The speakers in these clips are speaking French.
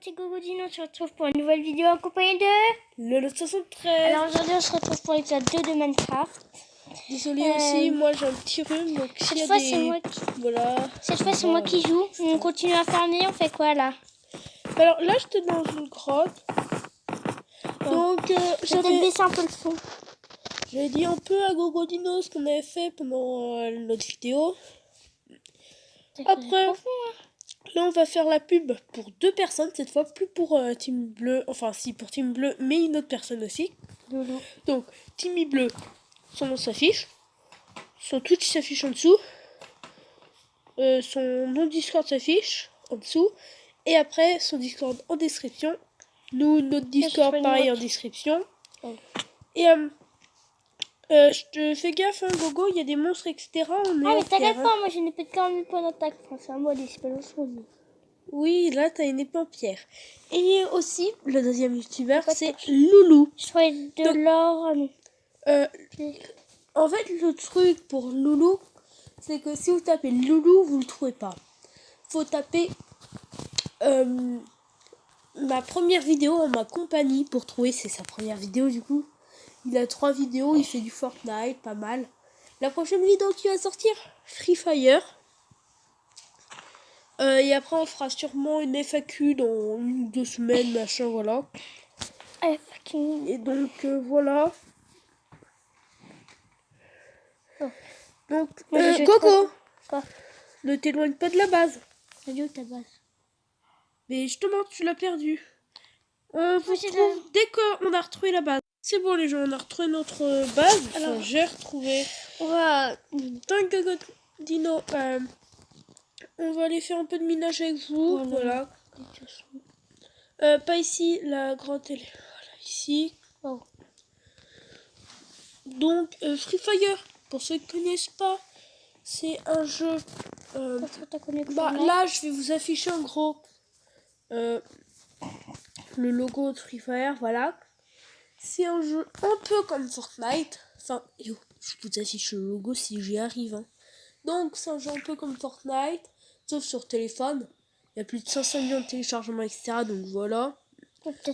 c'est Gogo Dino, on se retrouve pour une nouvelle vidéo en compagnie de Lolo73. Alors aujourd'hui on se retrouve pour l'épisode 2 de Minecraft. Désolée aussi, moi j'ai un petit rhume, donc Cette fois c'est moi qui... Voilà. Cette fois c'est moi qui joue. On continue à farmer, on fait quoi là? Alors là j'étais dans une grotte. Donc j'avais baissé un peu le son. J'avais dit un peu à Gogo Dino ce qu'on avait fait pendant notre vidéo. Après, là on va faire la pub pour 2 personnes cette fois, plus pour Team Bleu, enfin si pour Team Bleu, mais une autre personne aussi. Lolo. Donc Team Bleu, son nom s'affiche, son Twitch s'affiche en dessous, son nom Discord s'affiche en dessous, et après son Discord en description. Nous, notre Discord pareil en description. Oh. Et je te fais gaffe, hein, Gogo, il y a des monstres, etc. On est mais t'inquiète pas, moi j'ai une épée de 40 000 points d'attaque. C'est à moi des spells. Oui, là t'as une épée en pierre. Et aussi, le deuxième youtubeur, c'est Loulou. Je trouvais de l'or. En fait, le truc pour Loulou, c'est que si vous tapez Loulou, vous le trouvez pas. Faut taper ma première vidéo en ma compagnie pour trouver. C'est sa première vidéo du coup. Il a 3 vidéos, il fait du Fortnite, pas mal. La prochaine vidéo qui va sortir, Free Fire. Et après on fera sûrement une FAQ dans 1 ou 2 semaines, machin, voilà. FAQ. Et donc voilà. Oh. Donc Coco, ne t'éloigne pas de la base. Elle est où ta base? Mais justement tu l'as perdu. On vous retrouve dès qu'on a retrouvé la base. C'est bon les gens, on a retrouvé notre base. Alors j'ai retrouvé. On va dans Gogo Dino. On va aller faire un peu de minage avec vous. Voilà. Pas ici, la grande télé. Voilà, ici. Oh. Donc, Free Fire, pour ceux qui ne connaissent pas, c'est un jeu. Là, je vais vous afficher en gros le logo de Free Fire. Voilà. C'est un jeu un peu comme Fortnite. Enfin, je vous affiche le logo si j'y arrive. Hein. Donc, c'est un jeu un peu comme Fortnite, sauf sur téléphone. Il y a plus de 500 millions de téléchargements, etc. Donc voilà.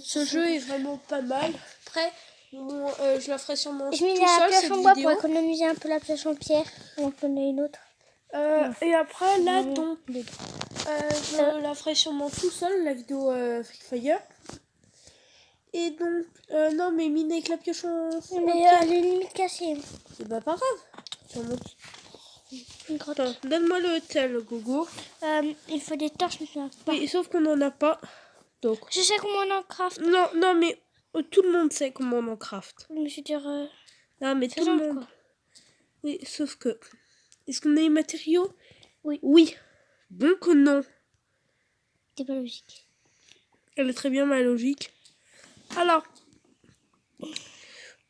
Ce jeu est vraiment pas mal. Après, je la ferai sûrement tout seul, la pioche cette en bois vidéo. pour économiser un peu la pioche en pierre. On en connaît une autre. Et après, là, donc, je la ferai sûrement tout seul, la vidéo Free Fire. Et donc, non, mais miner avec la pioche en mais elle est limite cassée. C'est pas grave. Attends, donne-moi le tel, Gogo. Il faut des torches, mais ça pas. Oui, sauf qu'on en a pas. Donc. Je sais comment on en craft. Non, mais tout le monde sait comment on en craft. Mais je veux dire. Non, mais tout le monde. Quoi. Oui, sauf que. Est-ce qu'on a les matériaux? Oui. Oui. Donc non. C'est pas logique. Elle est très bien ma logique. Alors.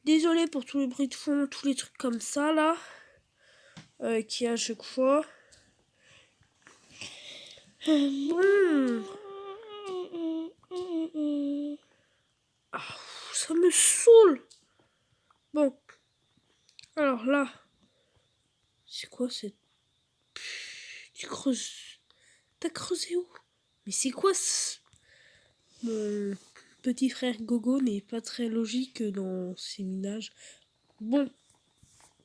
Désolé pour tous les bruits de fond, tous les trucs comme ça là. Qu'il y a à chaque fois. Ah, ça me saoule. Bon. Alors là. C'est quoi cette... Tu creuses... T'as creusé où? Mais c'est quoi ce... Mon petit frère Gogo n'est pas très logique dans ses minages. Bon.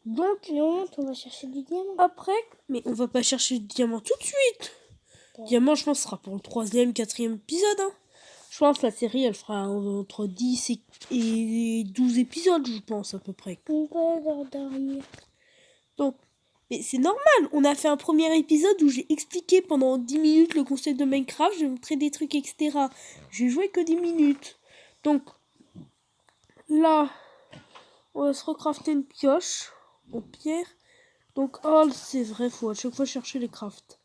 Donc, non, on va chercher du diamant. Après, mais on va pas chercher du diamant tout de suite. Diamant, je pense, sera pour le 3e, 4e épisode. Hein. Je pense que la série, elle fera entre 10 et 12 épisodes, je pense, à peu près. On peut dormir. Donc, mais c'est normal. On a fait un premier épisode où j'ai expliqué pendant 10 minutes le concept de Minecraft. J'ai montré des trucs, etc. J'ai joué que 10 minutes. Donc, là, on va se recrafter une pioche en pierre. Donc, oh, c'est vrai, faut à chaque fois chercher les crafts.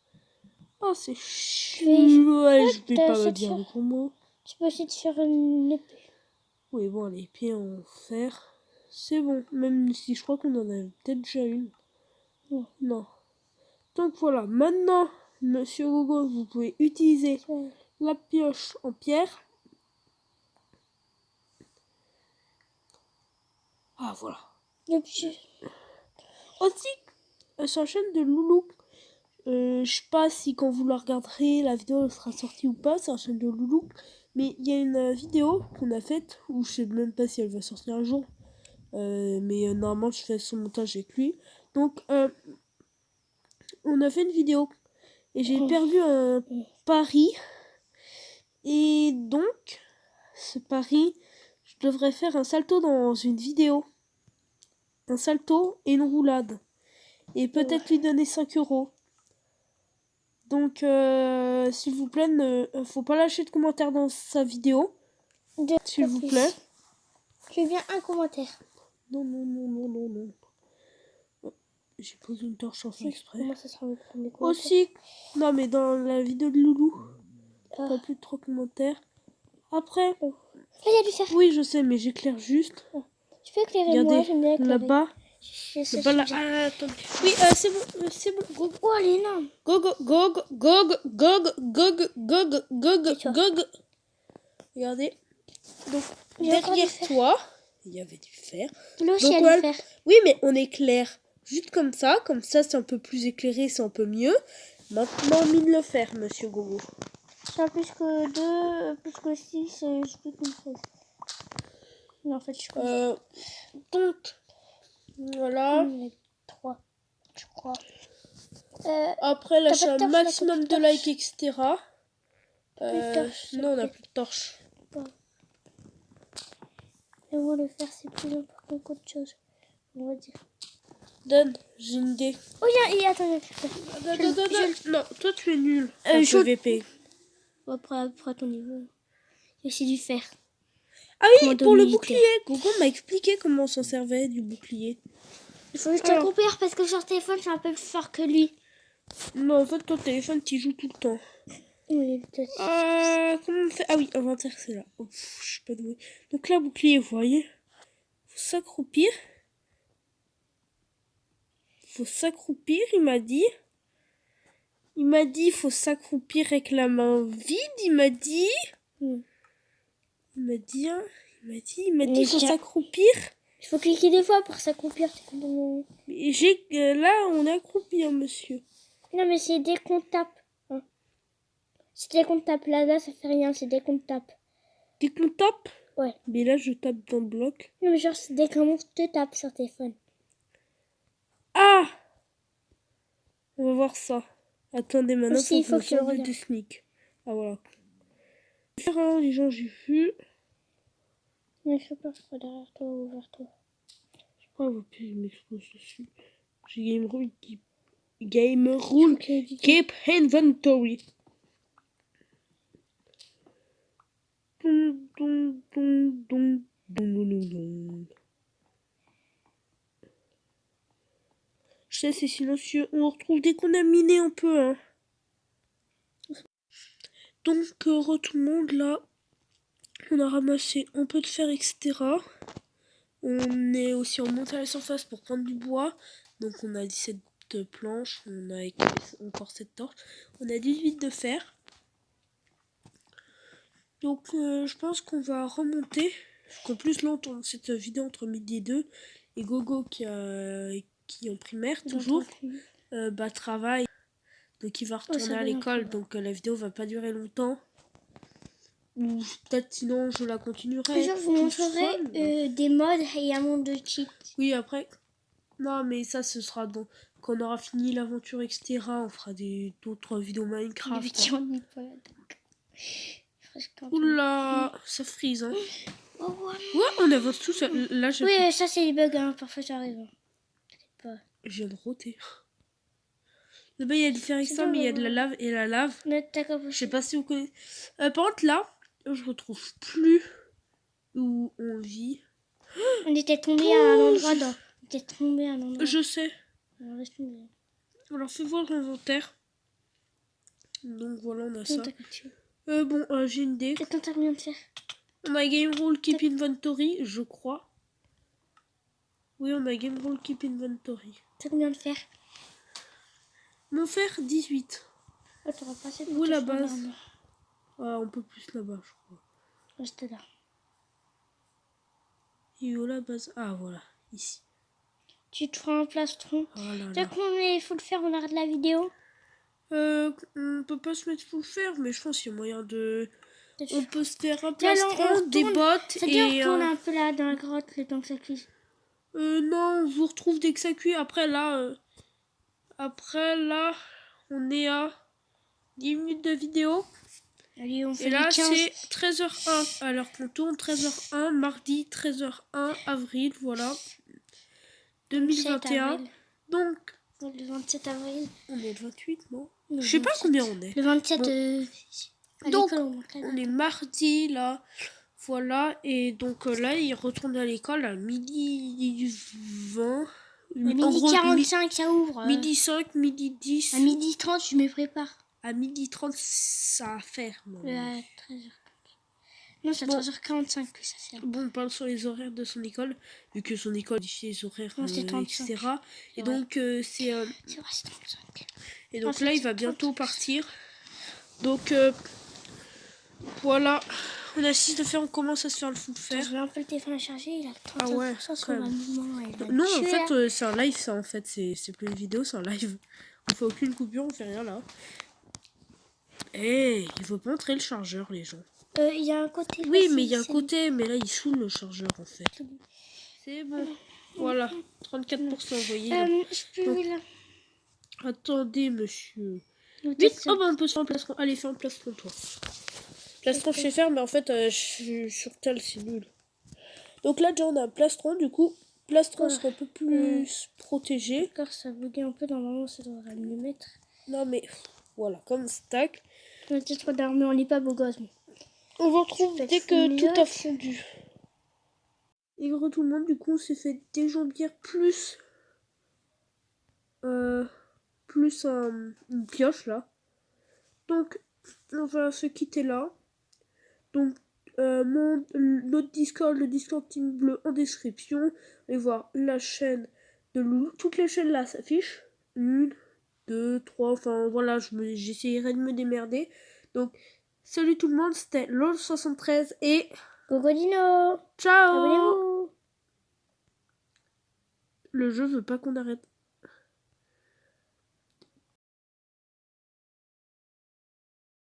Oh, c'est chiant. Ouais, je vais pas le dire beaucoup mots. Tu peux essayer de faire une épée. Oui, bon, l'épée en fer, c'est bon. Même si je crois qu'on en a peut-être déjà une. Non. Donc voilà, maintenant, Monsieur Gogo, vous pouvez utiliser la pioche en pierre. Ah, voilà. Aussi, sur la chaîne de Loulou, je sais pas si quand vous la regarderez, la vidéo sera sortie ou pas, sur la chaîne de Loulou. Mais il y a une vidéo qu'on a faite, où je sais même pas si elle va sortir un jour. Mais normalement, je fais son montage avec lui. Donc, on a fait une vidéo. Et j'ai perdu un pari. Et donc, ce pari, je devrais faire un salto dans une vidéo. Un salto et une roulade. Et peut-être lui donner 5 euros. Donc, s'il vous plaît, faut pas lâcher de commentaires dans sa vidéo. S'il vous plaît. Je veux bien un commentaire. Non, non, non, non, non, non. Oh, j'ai posé une torche sans faire exprès. Comment ça sera le premier commentaire? Aussi, non, mais dans la vidéo de Loulou, Ah. pas plus de 3 commentaires. Après, Là, il y a du fer. oui, je sais, mais j'éclaire juste. Tu peux éclairer Regardez, moi, j'aime bien éclairer. là-bas. Là-bas, là. Je- Ah, attendez. Oui, c'est bon, c'est bon. Go, Oh, elle est énorme. go, go, go, go, go, go, go, go, go, go, toi. go, go. Regardez. Donc, Il y a encore du derrière fer. toi, il y avait du fer. Là aussi, Donc, il y a voilà. du fer. Oui, mais on éclaire juste comme ça c'est un peu plus éclairé, c'est un peu mieux. Maintenant, mine le fer, monsieur Gogo. C'est plus que 2, plus que 6, je suis plus qu'une 16. Non, en fait, je suis comme Donc, voilà. 3, je crois. Après, lâcher pas de un torche, là, maximum t'as de plus de likes, etc. torche, Non, on n'a plus de torche. Et moi, le fer, c'est plus important qu'autre chose. On va dire. Donne, j'ai une idée. Oh, attends, Non, toi tu es nul. je- PVP. après ton niveau. Il y a aussi du fer. Ah oui, Commando pour le militaire. bouclier. Gogo m'a expliqué comment on s'en servait du bouclier. Il faut que je te compare parce que sur le téléphone, je suis un peu plus fort que lui. Non, en fait, ton téléphone, tu joues tout le temps. Oui, Comment on fait? Ah oui, inventaire, c'est là. Oh, je suis pas douée. Donc là, bouclier, vous voyez. Faut s'accroupir. Faut s'accroupir, il m'a dit. Il m'a dit, faut s'accroupir avec la main vide, il m'a dit. Il m'a dit, hein. Il m'a dit, faut s'accroupir. Il faut cliquer des fois pour s'accroupir. Là, on est accroupi, hein, monsieur. Non, mais c'est dès qu'on tape. Hein. C'est dès qu'on tape. Là, ça fait rien. C'est dès qu'on tape. Dès qu'on tape? Ouais. Mais là, je tape dans le bloc. Non, mais genre, c'est dès qu'on te tape sur téléphone. Ah! On va voir ça. Attendez, maintenant, aussi, il faut que je le du regarde. sneak. Ah, voilà. Les gens, j'ai vu. Mais je sais pas, je crois derrière toi ou vers toi. Je crois que je m'expose dessus. J'ai Game Rule Keep Inventory. Dun, dun, dun, dun, dun, dun, dun. Je sais, c'est silencieux. On retrouve dès qu'on a miné un peu. Hein. Donc, tout le monde, là, on a ramassé un peu de fer, etc. On est aussi remonté à la surface pour prendre du bois. Donc, on a 17 planches. On a encore 7 torches. On a 18 de fer. Donc, je pense qu'on va remonter. En plus, là, on tourne cette vidéo entre midi et 2. Et Gogo, qui est en primaire, toujours, travaille. Donc, il va retourner à l'école. Donc, la vidéo va pas durer longtemps. Ou peut-être sinon, je la continuerai. Je vous montrerai des modes et un monde de cheat. Oui, après. Non, mais ça, ce sera quand on aura fini l'aventure, etc. On fera d'autres vidéos Minecraft. Oula, ça frise, hein. Oh, ouais. Ouais, on avance tous. Là, Oui, ça, c'est les bugs, hein. Parfois, j'arrive. T'inquiète pas. Je viens de roter. Là-bas, il y a du fer extra, mais il y a de la lave et la lave. Je sais pas si vous connaissez. Par contre, là, je retrouve plus où on vit. On était tombé à un endroit dans. On était tombé à un endroit. Je sais. Alors, laisse tomber. Alors, fais voir l'inventaire. Donc, voilà, on a ça. Bon, Bon, j'ai une idée. attends, t'as combien de fer? On a Game Rule Keep Inventory, je crois. Oui, on a Game Rule Keep Inventory. T'as combien de fer? Mon fer, 18. Oh, t'auras pas assez de Où la base? Ah, un peu plus là-bas, je crois. Reste là. Et où la base? Ah, voilà, ici. Tu te feras un plastron. Oh là là. Dès qu'on est full fer, on arrête la vidéo. On peut pas se mettre full fer, mais je pense qu'il y a moyen de On peut se faire un Tiens, allons, on plastron, des retourne. bottes Ça dit on et... retourne un peu là dans la grotte le temps que ça cuise. non, on vous retrouve dès que ça cuit. Après là, on est à 10 minutes de vidéo. Allez, on fait Et là, les 15. c'est 13h01. Alors qu'on tourne 13h01, mardi 13h01, avril, voilà. 2021. avril. Donc, Le 27 avril. on est le 28, non? Le Je sais pas 27. combien on est. Le 27 Bon. à Donc, l'école, on manque la on date. est mardi, là. Voilà. Et donc là, il retourne à l'école à midi 20. À midi 45, ça ouvre. Midi 5, midi 10. À midi 30, je me prépare. À midi 30, ça ferme. À 13h40. Non, c'est à 13h45 que ça sert. Bon, on parle sur les horaires de son école, vu que son école dit les horaires, Non, c'est 35. etc. Et Ouais. donc, c'est... C'est vrai, c'est 35. Et donc Non, là, c'est il va 35. bientôt partir. Donc, voilà. On assiste de faire, on commence à se faire le fou de Attends, fer. je mets un peu le téléphone à charger, il a 35% Ah ouais, sur quand ma même. mouvement. Il va Non, me en tuer, fait, hein. c'est un live, ça, en fait. C'est plus une vidéo, c'est un live. On fait aucune coupure, on fait rien, là. Eh, il faut pas entrer le chargeur, les gens. Il y a un côté. Oui, mais il y a un côté, mais là, il saoule le chargeur, en fait. C'est bon. C'est bon. Voilà, 34%, vous voyez. Je peux, Donc, là. Attendez, monsieur. Vite, Vite, oh bah on peut se faire un plastron. Allez, fais un plastron, toi. Plastron, je sais faire, mais en fait, je suis sur tel, c'est nul. Donc là, déjà, on a un plastron, du coup. Plastron sera un peu plus protégé. D'accord, ça buguait un peu, normalement, ça devrait mieux mettre. Non, mais voilà, comme stack. On a peut-être trop d'armes, mais on n'est pas beau gosse. Mais... On vous retrouve Je dès fais que fondre. tout a fondu. Et gros, tout le monde, du coup, on s'est fait des jambières plus une pioche, là. Donc, on va se quitter là. Donc, notre Discord, le Discord Team Bleu en description. Allez voir la chaîne de Loulou. Toutes les chaînes là s'affichent. 1, 2, 3, enfin voilà, j'essayerai de me démerder. Donc, salut tout le monde, c'était LOL73 et... Gogodino! Ciao! Abonnez-vous! Le jeu veut pas qu'on arrête.